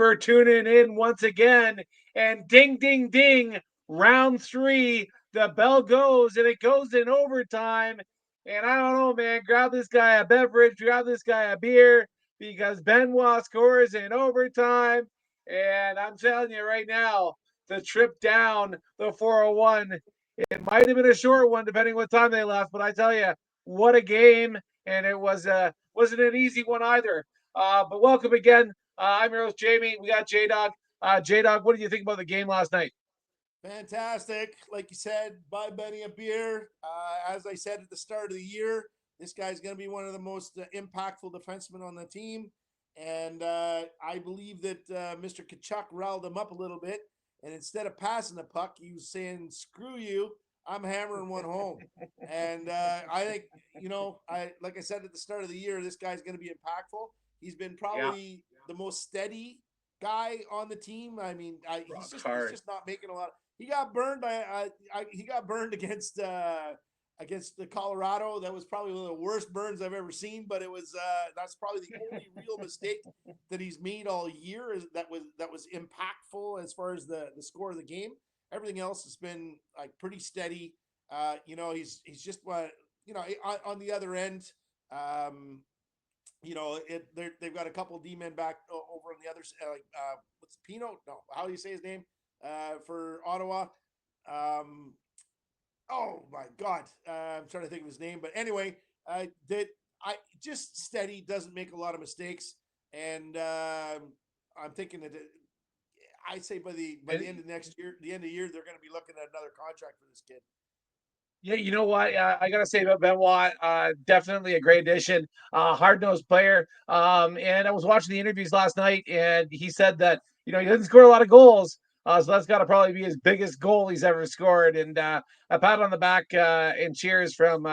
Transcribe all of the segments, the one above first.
for tuning in once again. And ding, ding, ding, round three. The bell goes and it goes in overtime. And I don't know, man. Grab this guy a beverage, grab this guy a beer because Benoit scores in overtime. And I'm telling you right now, the trip down the 401, it might have been a short one depending what time they left, but I tell you, what a game! And it wasn't an easy one either. But welcome again. I'm your host Jamie. We got J Dog. J Dog, what did you think about the game last night? Fantastic. Like you said, buy Benny a beer. As I said at the start of the year, this guy's going to be one of the most impactful defensemen on the team. And I believe that Mr. Kachuk riled him up a little bit. And instead of passing the puck, he was saying, screw you. I'm hammering one home. And I think, I like I said at the start of the year, this guy's going to be impactful. He's been Yeah, probably the most steady guy on the team. I mean, rock he's hard. just not making a lot. He got burned by he got burned against the Colorado. That was probably one of the worst burns I've ever seen. But it was that's probably the only real mistake that he's made all year. That was impactful as far as the score of the game. Everything else has been like pretty steady. He's just on the other end. Um, they've got a couple of D men back over on the other side. What's Pino? No, how do you say his name? For Ottawa. Um, oh my God, I'm trying to think of his name, but anyway, that I just steady, doesn't make a lot of mistakes, and I'm thinking that I say by the And end of next year, the end of the year, they're going to be looking at another contract for this kid. yeah, you know what? I gotta say about Benoit, definitely a great addition, hard nosed player. And I was watching the interviews last night, and he said that he doesn't score a lot of goals, so that's got to probably be his biggest goal he's ever scored. And a pat on the back and cheers from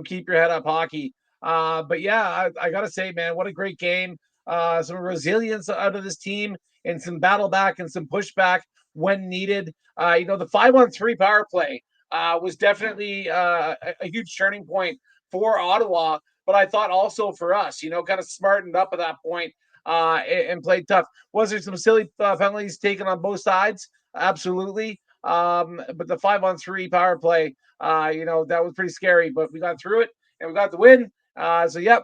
Keep Your Head Up Hockey. But yeah, I gotta say, man, what a great game. Some resilience out of this team, and some battle back and some pushback when needed. The 5-on-3 power play was definitely a huge turning point for Ottawa, but I thought also for us, kind of smartened up at that point and played tough. Was there some silly penalties taken on both sides? Absolutely. But the 5-on-3 power play, that was pretty scary, but we got through it and we got the win. Yep,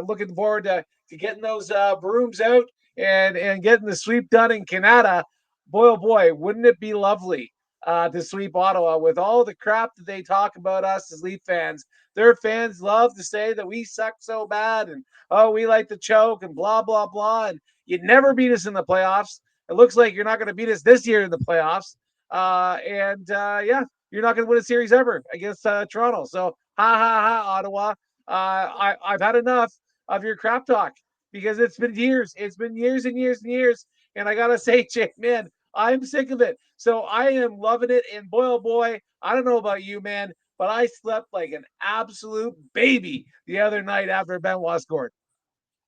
looking forward to getting those brooms out and getting the sweep done in Canada. Boy, oh boy, wouldn't it be lovely to sweep Ottawa with all the crap that they talk about us as Leaf fans. Their fans love to say that we suck so bad and we like to choke and blah blah blah. And you never beat us in the playoffs. It looks like you're not going to beat us this year in the playoffs. Yeah, you're not going to win a series ever against Toronto. So ha ha ha, Ottawa. I've had enough of your crap talk because it's been years. It's been years and years and years. And I gotta say, Jake, man, I'm sick of it. So I am loving it. And boy, oh boy, I don't know about you, man, but I slept like an absolute baby the other night after Benoit scored.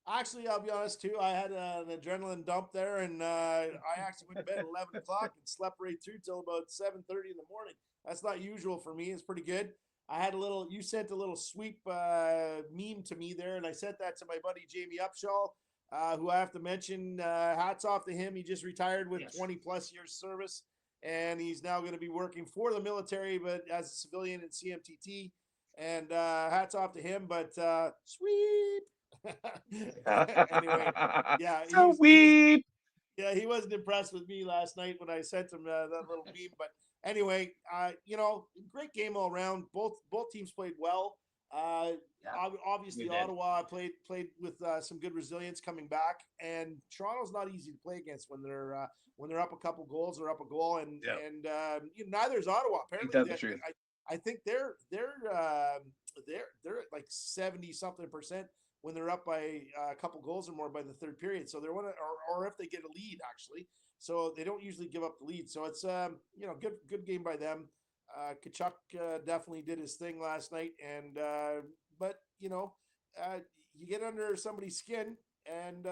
Actually, I'll be honest too. I had an adrenaline dump there, and I actually went to bed at 11 o'clock and slept right through till about 7:30 in the morning. That's not usual for me. It's pretty good. I had a little. You sent a little sweep meme to me there, and I sent that to my buddy Jamie Upshaw, who I have to mention. Hats off to him. He just retired with Yes. 20 plus years service, and he's now going to be working for the military, but as a civilian in CMTT. And hats off to him. But sweep. Anyway, yeah, So he was weep. he wasn't impressed with me last night when I sent him that little meme. But anyway, great game all around. Both teams played well. Uh, Yeah, we Obviously, did. Ottawa played with some good resilience coming back, and Toronto's not easy to play against when they're up a couple goals or up a goal, and Yeah, neither is Ottawa. ain't Apparently, that the truth? I think they're at like 70 something percent when they're up by a couple goals or more by the third period. So they're one, or if they get a lead actually. So they don't usually give up the lead. So it's good game by them. Kachuk definitely did his thing last night, and but uh, you get under somebody's skin, and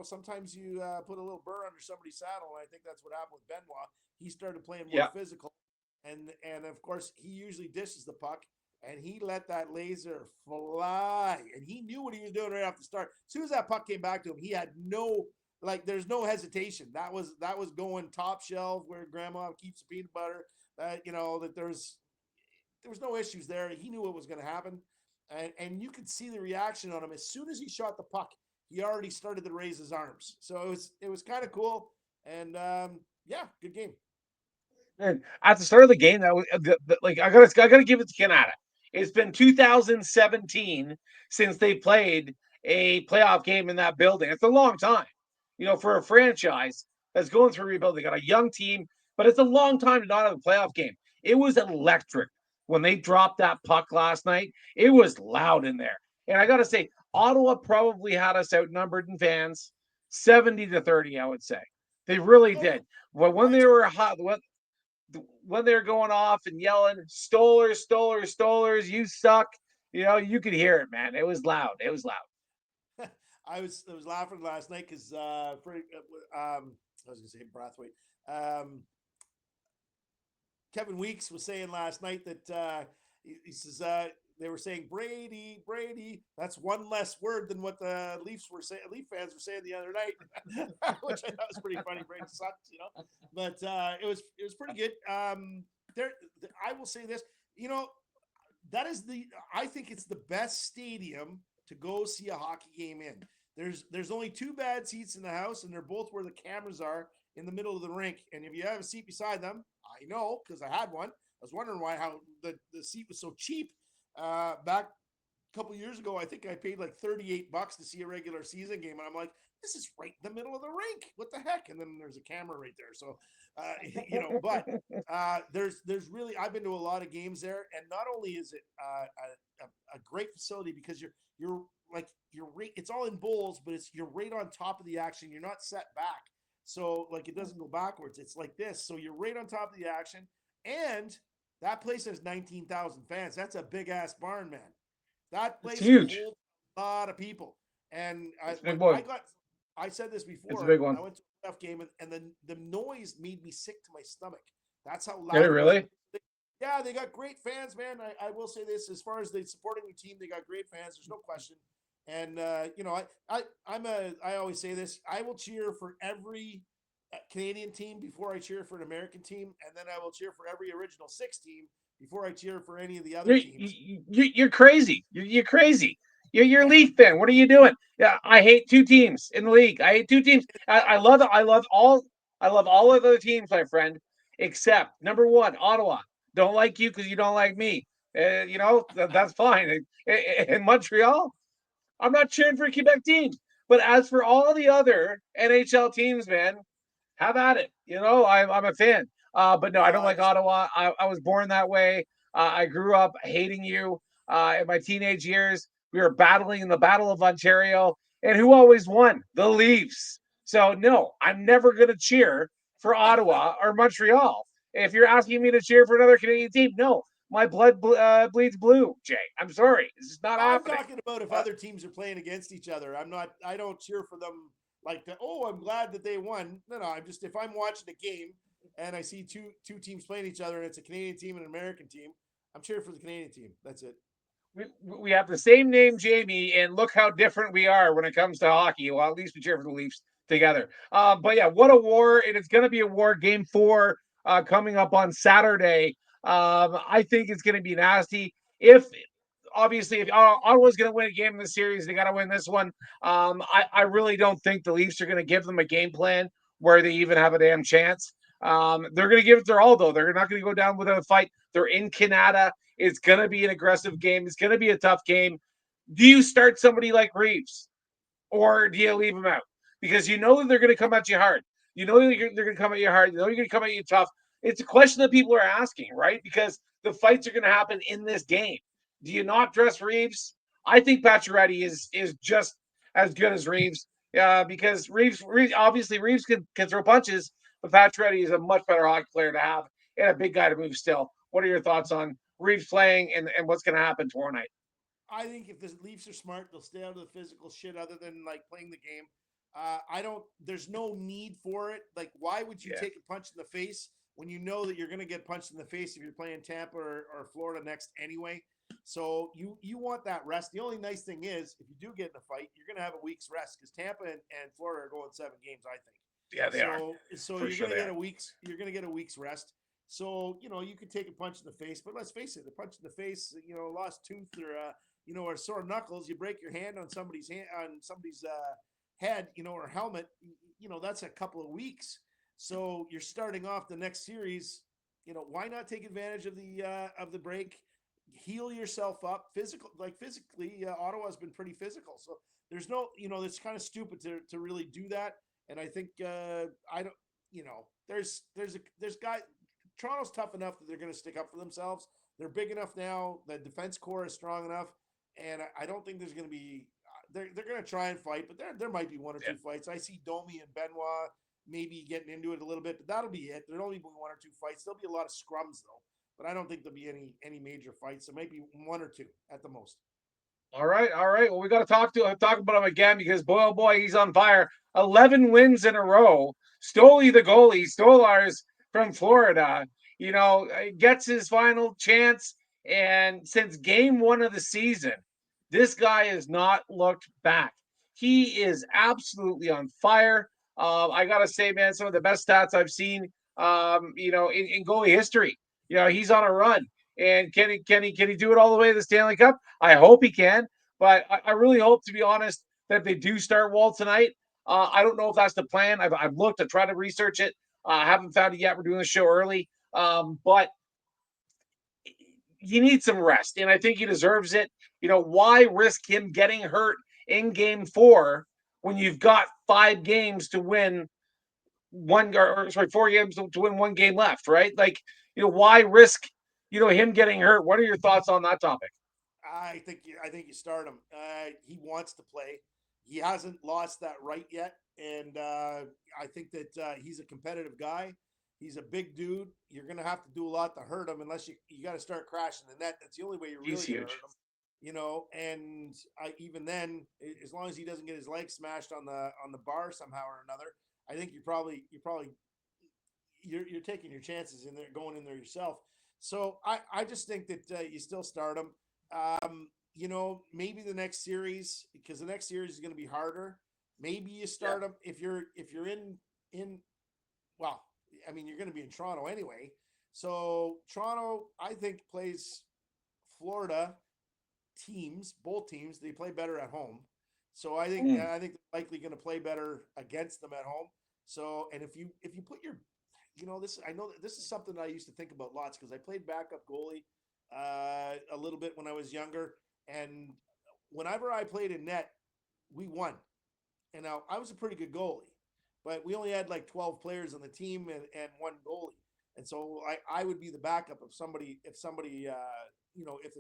sometimes you put a little burr under somebody's saddle. And I think that's what happened with Benoit. He started playing more Yeah, physical, and of course he usually dishes the puck, and he let that laser fly, and he knew what he was doing right off the start. As soon as that puck came back to him, he had like there's no hesitation. That was going top shelf where grandma keeps the peanut butter. That there was no issues there. He knew what was going to happen, and you could see the reaction on him as soon as he shot the puck. He already started to raise his arms, so it was kind of cool. And yeah, good game. And at the start of the game, that was like I gotta give it to Canada. It's been 2017 since they played a playoff game in that building. It's a long time, for a franchise that's going through rebuilding. They got a young team, but it's a long time to not have a playoff game. It was electric when they dropped that puck last night. It was loud in there, and I gotta say, Ottawa probably had us outnumbered in fans, 70-30. I would say they really Oh, did. But when I they were hot, when they're going off and yelling "Stolers, Stolers, Stolers, you suck," you could hear it, man. It was loud. It was loud. I was laughing last night because I was gonna say Brathwaite. Kevin Weeks was saying last night that he says they were saying Brady, Brady. That's one less word than what the Leafs were saying. Leaf fans were saying the other night, which I thought was pretty funny. Brady sucked. But it was pretty good. There, I will say this. You know, that is the. I think it's the best stadium to go see a hockey game in. There's only two bad seats in the house, and they're both where the cameras are in the middle of the rink. And if you have a seat beside them, I know because I had one. I was wondering why how the seat was so cheap. Back a couple years ago, I think I paid like $38 to see a regular season game, and I'm like, this is right in the middle of the rink. What the heck? And then there's a camera right there. So, but there's really I've been to a lot of games there, and not only is it a great facility because you're like you're right, it's all in bowls, but you're right on top of the action. You're not set back, so like it doesn't go backwards. It's like this, so you're right on top of the action, and that place has 19,000 fans. That's a big ass barn, man. That It's place can huge. hold a lot of people. And It's a big when boy. I said this It's a before, big I one. went to a playoff game and the noise made me sick to my stomach. That's how Did it loud it was. really? Yeah, they got great fans, man. I will say this: as far as the supporting the team, they got great fans. There's no question. And I always say this: I will cheer for every Canadian team before I cheer for an American team, and then I will cheer for every original six team before I cheer for any of the other You're teams. you're crazy. You're crazy. You're a Leaf fan. What are you doing? Yeah, I hate two teams in the league. I hate two teams. I love all of the teams, my friend, except number one, Ottawa. Don't like you because you don't like me. That's fine. In Montreal, I'm not cheering for a Quebec team. But as for all the other NHL teams, man, have at it. I'm a fan. But no, I don't I like just Ottawa. I was born that way. I grew up hating you. In my teenage years, we were battling in the Battle of Ontario, and who always won? The Leafs. So no, I'm never going to cheer for Ottawa or Montreal. If you're asking me to cheer for another Canadian team, no, my blood bleeds blue, Jay. I'm sorry, this is not I'm happening. talking about if Uh, other teams are playing against each other. I'm not. I don't cheer for them like that. Oh, I'm glad that they won. No. I'm just if I'm watching a game and I see two teams playing each other and it's a Canadian team and an American team, I'm cheering for the Canadian team. That's it. we have the same name, Jamie, and look how different we are when it comes to hockey. Well, at least we cheer for the Leafs together. But yeah, what a war! And it's going to be a war. Game four coming up on Saturday. I think it's going to be nasty. If obviously if Ottawa's going to win a game in the series, they got to win this one. I really don't think the Leafs are going to give them a game plan where they even have a damn chance. They're going to give it their all, though. They're not going to go down without a fight. They're in Canada. It's going to be an aggressive game. It's going to be a tough game. Do you start somebody like Reeves or do you leave him out? Because you know that they're going to come at you hard. You know they're going to come at you hard. You know you're going to come at you tough. It's a question that people are asking, right? Because the fights are going to happen in this game. Do you not dress Reeves? I think Pacioretty is just as good as Reeves. Because Reeves obviously Reeves can throw punches, but Pacioretty is a much better hockey player to have and a big guy to move still. What are your thoughts on Reeves playing and what's going to happen tomorrow night? I think if the Leafs are smart, they'll stay out of the physical shit other than like playing the game. I don't. There's no need for it. Like, why would you Yeah. take a punch in the face when you know that you're going to get punched in the face if you're playing Tampa or Florida next anyway? So you want that rest. The only nice thing is, if you do get in a fight, you're going to have a week's rest because Tampa and Florida are going 7 games, I think. Yeah, they are. So For you're sure going to they get are. a week's rest. So you could take a punch in the face, but let's face it, the punch in the face, lost tooth or sore knuckles, you break your hand on somebody's head, or helmet, that's a couple of weeks. So you're starting off the next series. Why not take advantage of the break, heal yourself up, physically. Ottawa's been pretty physical, so there's no, it's kind of stupid to really do that. And I think I don't, there's guys. Toronto's tough enough that they're going to stick up for themselves. They're big enough now. The defense core is strong enough, and I don't think there's going to be. They're going to try and fight, but there might be one or Yeah. two fights. I see Domi and Benoit maybe getting into it a little bit, but that'll be it. There'll only be one or two fights. There'll be a lot of scrums though, but I don't think there'll be any major fights. There might be one or two at the most. All right, all right. Well, we got to talk about him again because boy, oh boy, he's on fire. 11 wins in a row. Stoley the goalie, Stolars from Florida. Gets his final chance, and since game 1 of the season, this guy has not looked back. He is absolutely on fire. I gotta say, man, some of the best stats I've seen. In goalie history. He's on a run. And can he do it all the way to the Stanley Cup? I hope he can, but I really hope, to be honest, that they do start Wall tonight. I don't know if that's the plan. I've looked, I tried to research it. I haven't found it yet. We're doing the show early, but he needs some rest, and I think he deserves it. Why risk him getting hurt in game 4 when you've got 5 games to win or sorry, 4 games to win 1 game left, right? Like, why risk, him getting hurt? What are your thoughts on that topic? I think you start him. He wants to play. He hasn't lost that right yet, and I think that he's a competitive guy. He's a big dude. You're going to have to do a lot to hurt him, unless you got to start crashing the net. That's the only way you're He's really going to hurt huge. him. And even then, as long as he doesn't get his leg smashed on the bar somehow or another, I think you're taking your chances in there, going in there yourself. So I just think that you still start him. Maybe the next series, because the next series is going to be harder. Maybe you Yeah. start him if you're in well, I mean, you're going to be in Toronto anyway. So Toronto, I think, plays Florida both teams. They play better at home. So Mm. I think they're likely going to play better against them at home. So, and if you put your, this, I know that this is something that I used to think about lots because I played backup goalie a little bit when I was younger, and whenever I played in net, we won. And now I was a pretty good goalie, but we only had like 12 players on the team and one goalie. And so I would be the backup if somebody if the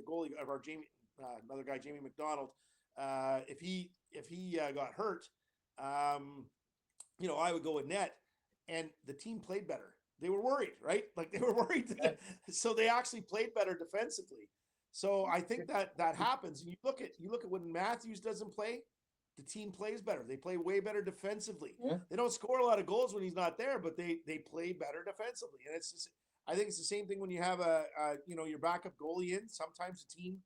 goalie of our another guy, Jamie McDonald, if he got hurt, um, I would go in net, and the team played better. They were worried, right? Like they were worried, Yeah. so they actually played better defensively. So I think that happens. And you look at when Matthews doesn't play, the team plays better. They play way better defensively. Yeah. They don't score a lot of goals when he's not there, but they play better defensively. And I think it's the same thing when you have your backup goalie in. Sometimes the team,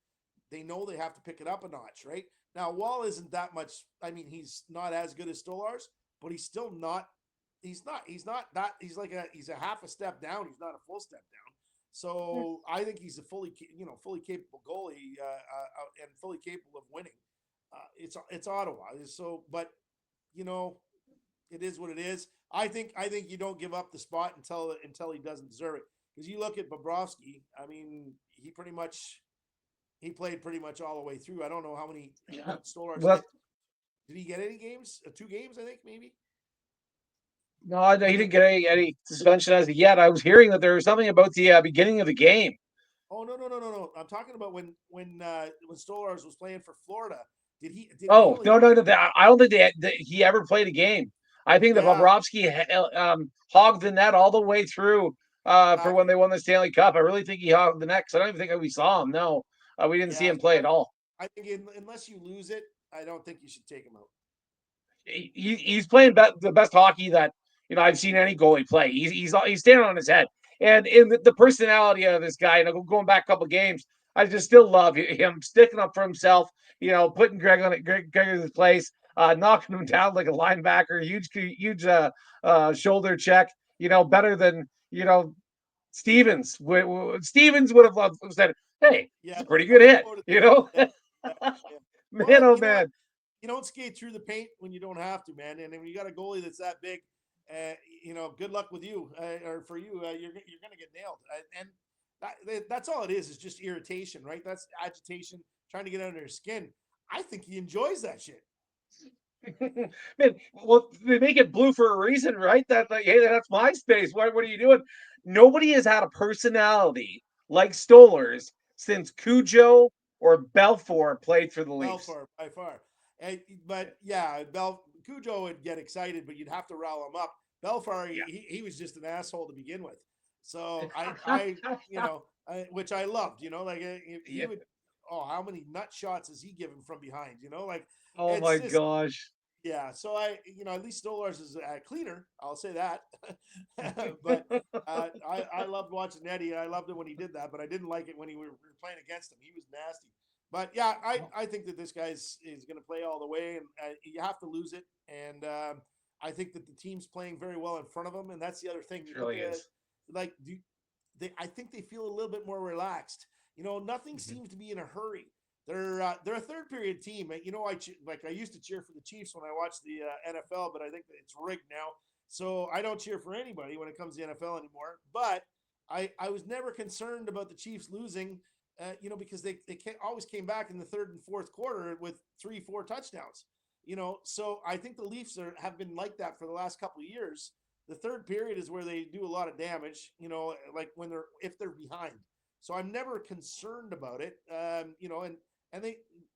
they know they have to pick it up a notch, right? Now Wall isn't that much. I mean, he's not as good as Stolars, but he's still not. He's not that. He's a half a step down. He's not a full step down. So I think he's a fully capable goalie and fully capable of winning. It's Ottawa. So, but you know, it is what it is. I think you don't give up the spot until he doesn't deserve it. Because you look at Bobrovsky. I mean, he played pretty much all the way through. I don't know Yeah. what Stolar's Well, get. Did he get any games? 2 games, I think maybe. no, he When didn't they get any suspension as of yet. I was hearing that there was something about the beginning of the game. Oh, no. I'm talking about when Stolars was playing for Florida. He Oh, only no, no, no. I don't think that he ever played a game. I think that yeah, Bobrovsky hogged the net all the way through for when exactly. they won the Stanley Cup. I really think he hogged the net 'cause I don't even think we saw him. No, we didn't see Yeah, him play so at all. I think unless you lose it, I don't think you should take him out. He's playing the best hockey that I've seen any goalie play. He's standing on his head, and in the personality of this guy. Going back a couple games, I just still love him sticking up for himself. Putting Greg in his place, knocking him down like a linebacker, huge shoulder check. Better than Stevens. Stevens would have loved said, "Hey, it's Yeah, a pretty I good would have hit." voted. You know, Yeah, yeah, yeah. man, Well, oh you know what? man, You don't skate through the paint when you don't have to, man. And when you got a goalie that's that big, good luck with you or for you. You're gonna get nailed. And that's all it is just irritation, right? That's agitation, trying to get under your skin. I think he enjoys that shit. man. Well, they make it blue for a reason, right? Hey, that's my space. What are you doing? Nobody has had a personality like Stolar's since Cujo or Belfour played for the Leafs. Belfar by far. But yeah, Cujo would get excited, but you'd have to rile him up. Belfar, he was just an asshole to begin with. So Yeah. which I loved. Like he Yeah. would. Oh, how many nut shots is he given from behind? Like Oh it's my just gosh. yeah. So at least Stolar's is cleaner. I'll say that. But I loved watching Eddie. I loved it when he did that, but I didn't like it when we were playing against him. He was nasty. But yeah, I think that this guy's going to play all the way, and you have to lose it. And I think that the team's playing very well in front of him, and that's the other thing. You It put really the is. like, do they? I think they feel a little bit more relaxed. Nothing Mhm. seems to be in a hurry. They're a third period team. I used to cheer for the Chiefs when I watched the NFL, but I think that it's rigged now. So I don't cheer for anybody when it comes to the NFL anymore. But I was never concerned about the Chiefs losing, because always came back in the third and fourth quarter with 3-4 touchdowns. So I think the Leafs have been like that for the last couple of years. The third period is where they do a lot of damage. Like if they're behind. So I'm never concerned about it. And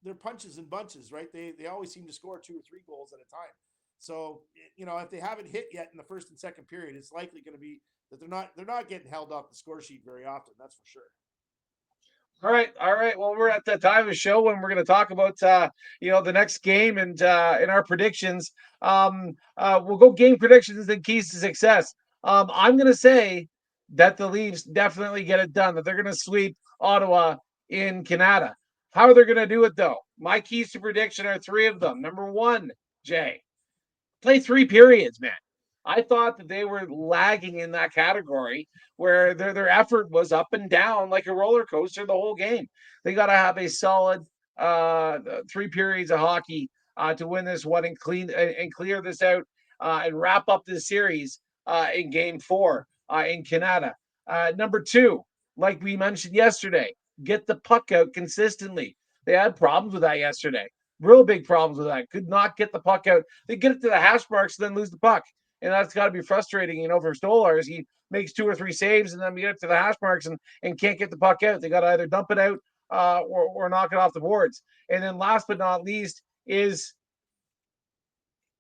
they're punches and bunches, right? They always seem to score 2 or 3 goals at a time. So if they haven't hit yet in the first and second period, it's likely going to be that they're not getting held off the score sheet very often. That's for sure. All right, all right. Well, we're at the time of the show when we're going to talk about the next game and in our predictions. We'll go game predictions and keys to success. I'm going to say that the Leafs definitely get it done. That they're going to sweep Ottawa in Canada. How are they going to do it though? My keys to prediction are three of them. Number one, Jay, play three periods, man. I thought that they were lagging in that category where their effort was up and down like a roller coaster the whole game. They got to have a solid three periods of hockey to win this one and clear this out and wrap up this series in Game 4 in Canada. Number two, like we mentioned yesterday, get the puck out consistently. They had problems with that yesterday. Real big problems with that. Could not get the puck out. They get it to the hash marks and then lose the puck. And that's got to be frustrating, for Stolarz. He makes 2 or 3 saves and then we get it to the hash marks and can't get the puck out. They got to either dump it out or knock it off the boards. And then last but not least is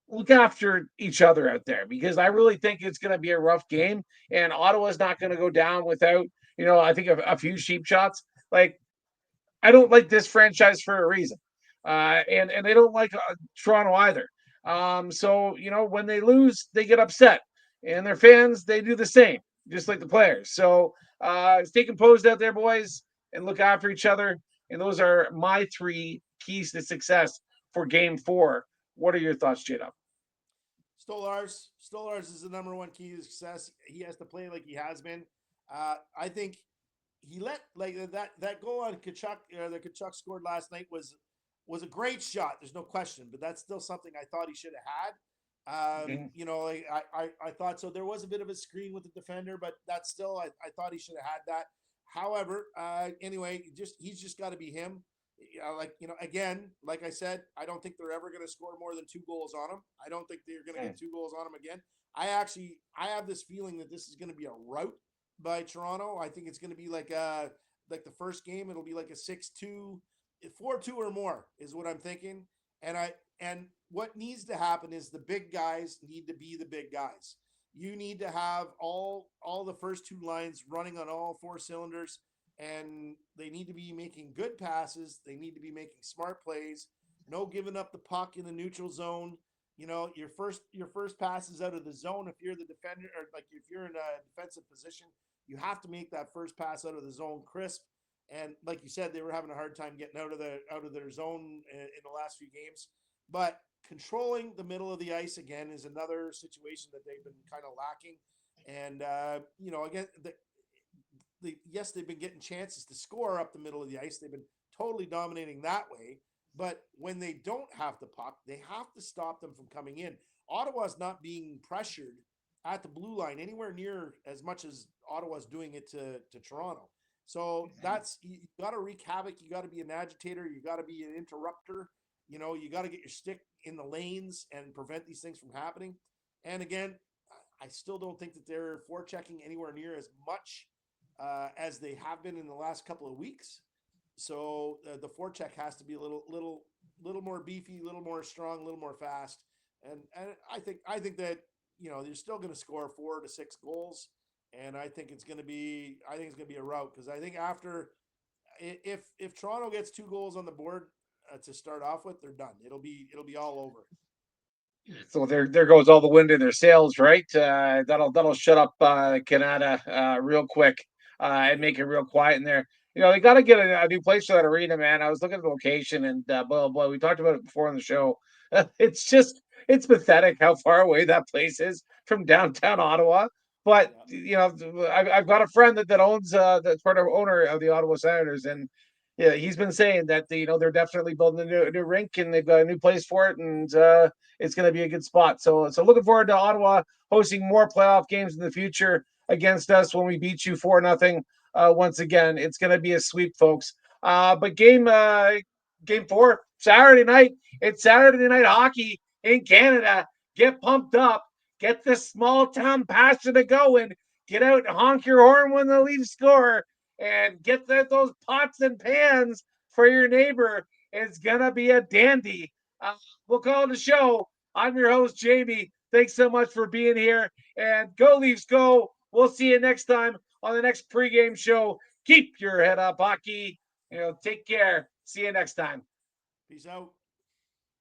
look after each other out there because I really think it's going to be a rough game. And Ottawa's not going to go down without, I think a few sheep shots. Like I don't like this franchise for a reason, and they don't like Toronto either. So when they lose, they get upset, and their fans they do the same, just like the players. So stay composed out there, boys, and look after each other. And those are my three keys to success for Game 4. What are your thoughts, Jada? Stolarz is the number one key to success. He has to play like he has been. I think he let like that goal on Kachuk that Kachuk scored last night was a great shot. There's no question, but that's still something I thought he should have had. Mhm. Like I thought so. There was a bit of a screen with the defender, but that's still I thought he should have had that. However, anyway, he's just got to be him. Again, like I said, I don't think they're ever going to score more than 2 goals on him. I don't think they're going to get 2 goals on him again. I have this feeling that this is going to be a rout by Toronto. I think it's going to be like the first game. It'll be like a 6-2, 4-2 or more is what I'm thinking. And what needs to happen is the big guys need to be the big guys. You need to have all the first two lines running on all 4 cylinders, and they need to be making good passes. They need to be making smart plays. No giving up the puck in the neutral zone. Your first pass is out of the zone. If you're the defender, or like if you're in a defensive position, you have to make that first pass out of the zone crisp. And like you said, they were having a hard time getting out of their zone in the last few games. But controlling the middle of the ice again is another situation that they've been kind of lacking. And again, yes, they've been getting chances to score up the middle of the ice. They've been totally dominating that way. But when they don't have the puck, they have to stop them from coming in. Ottawa's not being pressured at the blue line anywhere near as much as Ottawa's doing it to Toronto. So that's you got to wreak havoc. You got to be an agitator. You got to be an interrupter. You got to get your stick in the lanes and prevent these things from happening. And again, I still don't think that they're forechecking anywhere near as much as they have been in the last couple of weeks. So the forecheck has to be a little more beefy, a little more strong, a little more fast. And I think that you're still going to score 4 to 6 goals, and I think it's going to be a rout because I think after if Toronto gets 2 goals on the board to start off with, they're done. It'll be all over. So there goes all the wind in their sails, right? That'll shut up Canada real quick and Yep. make it real quiet in there. They got to get a new place for that arena, man. I was looking at the location, and boy, we talked about it before on the show. It's pathetic how far away that place is from downtown Ottawa. But Yeah. I've got a friend that owns that's part of owner of the Ottawa Senators, and yeah, he's been saying that they're definitely building a new rink and they've got a new place for it, and it's going to be a good spot. So looking forward to Ottawa hosting more playoff games in the future against us when we beat you 4-0. Once again, it's going to be a sweep, folks. But game 4 Saturday night. It's Saturday night hockey in Canada. Get pumped up. Get this small town passion going. Get out and honk your horn when the Leafs score, and get those pots and pans for your neighbor. It's gonna be a dandy. Uh, we'll call it a show. I'm your host, Jamie. Thanks so much for being here. And go Leafs, go. We'll see you next time on the next pregame show. Keep your head up, hockey. Take care. See you next time. Peace out.